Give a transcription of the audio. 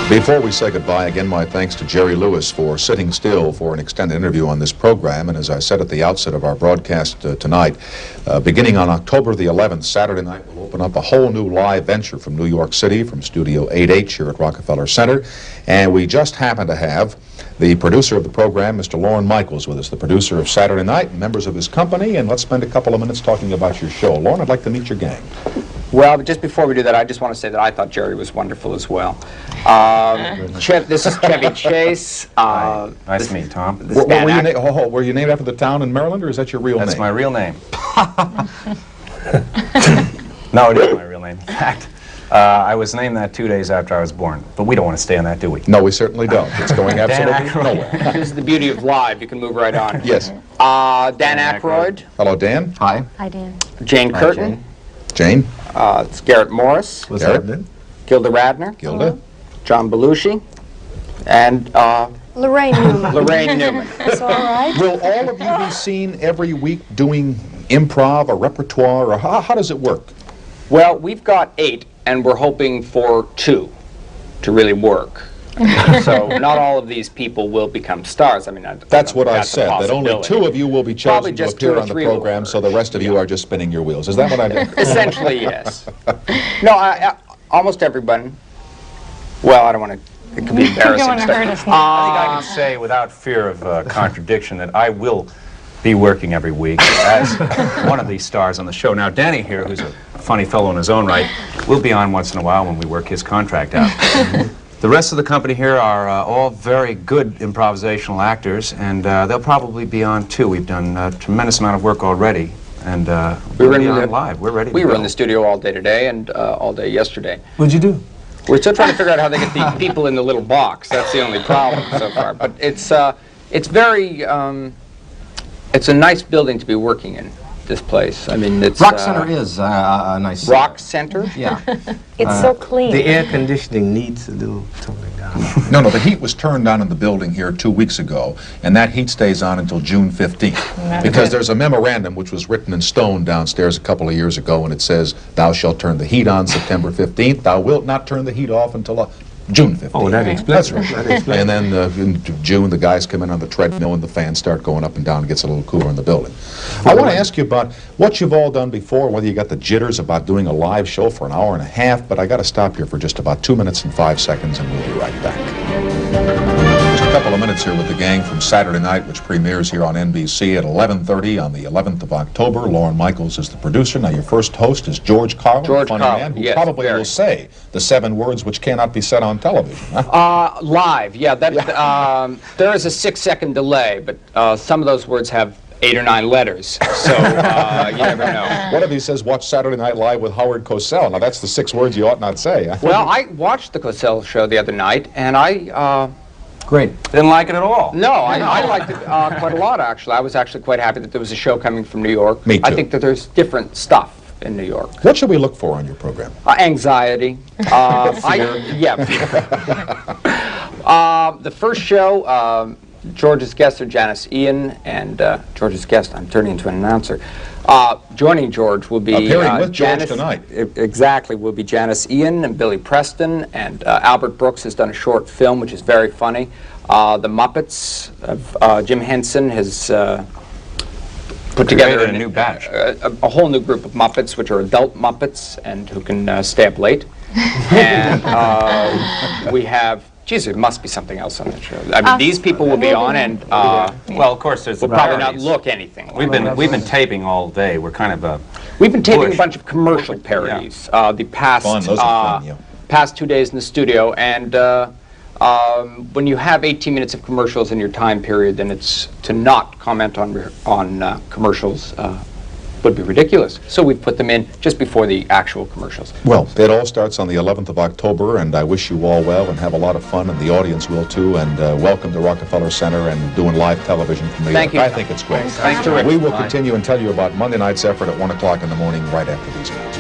Before we say goodbye, again, my thanks to Jerry Lewis for sitting still for an extended interview on this program. And as I said at the outset of our broadcast tonight, beginning on October the 11th, Saturday night, we'll open up a whole new live venture from New York City, from Studio 8H here at Rockefeller Center. And we just happen to have the producer of the program, Mr. Lorne Michaels, with us, the producer of Saturday Night, members of his company. And let's spend a couple of minutes talking about your show. Lorne, I'd like to meet your gang. Well, just before we do that, I just want to say that I thought Jerry was wonderful as well. This is Chevy Chase. Nice to meet you, Tom. Were you named after the town in Maryland, or is that your real name? That's my real name. No, it is my real name. In fact, I was named that 2 days after I was born. But we don't want to stay on that, do we? No, we certainly don't. It's going absolutely nowhere. This is the beauty of live. You can move right on. Yes. Dan Aykroyd. Hello, Dan. Hi. Hi, Dan. Jane Curtin. Jane. It's Garrett Morris. What's happening? Gilda Radner. Gilda. John Belushi. And Lorraine Newman. Lorraine Newman. That's all right. Will all of you be seen every week doing improv or repertoire, or how does it work? Well, we've got 8, and we're hoping for 2 to really work. So not all of these people will become stars. I mean, that's what I said, that only 2 of you will be chosen to appear on the program, so the rest of you are just spinning your wheels. Is that what I mean? Essentially, yes. No, almost everyone. Well, I don't want to, it could be embarrassing. You don't want to hurt us now. I think I can say without fear of contradiction that I will be working every week as one of these stars on the show. Now, Danny here, who's a funny fellow in his own right, will be on once in a while when we work his contract out. The rest of the company here are all very good improvisational actors, and they'll probably be on too. We've done a tremendous amount of work already, and we're on live. We're ready to go. We were in the studio all day today and all day yesterday. What'd you do? We're still trying to figure out how they get the people in the little box. That's the only problem so far. But it's very, it's a nice building to be working in. This place. I mean, it's Rock Center is a nice Rock Center. Yeah, It's so clean. The air conditioning needs a little toning down. No, the heat was turned on in the building here 2 weeks ago, and that heat stays on until June 15th. Because there's a memorandum which was written in stone downstairs a couple of years ago, and it says, "Thou shalt turn the heat on September 15th. Thou wilt not turn the heat off until June 15th. Oh, that explains. That's right. And then in June, the guys come in on the treadmill and the fans start going up and down. It gets a little cooler in the building. I want to ask you about what you've all done before, whether you got the jitters about doing a live show for an hour and a half, but I got to stop here for just about 2 minutes and 5 seconds, and we'll be right back. Just a couple of minutes here with the gang from Saturday Night, which premieres here on NBC at 11:30 on the 11th of October. Lorne Michaels is the producer. Now, your first host is George Carlin, a funny man who probably will say the 7 words which cannot be said on television. Huh? Live, yeah. There is a 6-second delay, but some of those words have 8 or 9 letters, so you never know. What if he says, "Watch Saturday Night Live with Howard Cosell"? Now, that's the 6 words you ought not say. Well, I watched the Cosell show the other night, and I... Great. Didn't like it at all. No, I liked it quite a lot, actually. I was actually quite happy that there was a show coming from New York. Me too. I think that there's different stuff in New York. What should we look for on your program? Anxiety. The first show, George's guests are Janice Ian, and George's guest, I'm turning into an announcer. Joining George will be appearing with Janice, George tonight. Exactly, will be Janice Ian and Billy Preston, and Albert Brooks has done a short film which is very funny. The Muppets of Jim Henson has put together a new batch, a whole new group of Muppets, which are adult Muppets and who can stay up late. And we have. Geez, there must be something else on that show. I mean, these people will be on, and well, of course, there's will probably not look anything. We've been taping all day. We're kind of we've been taping a bunch of commercial parodies. The past past 2 days in the studio, and when you have 18 minutes of commercials in your time period, then it's to not comment on commercials would be ridiculous. So we've put them in just before the actual commercials. Well, it all starts on the 11th of October, and I wish you all well and have a lot of fun, and the audience will too, and welcome to Rockefeller Center and doing live television from New York. Thank you. I think it's great. Thanks, Rick. We will continue and tell you about Monday night's effort at 1 o'clock in the morning right after these minutes.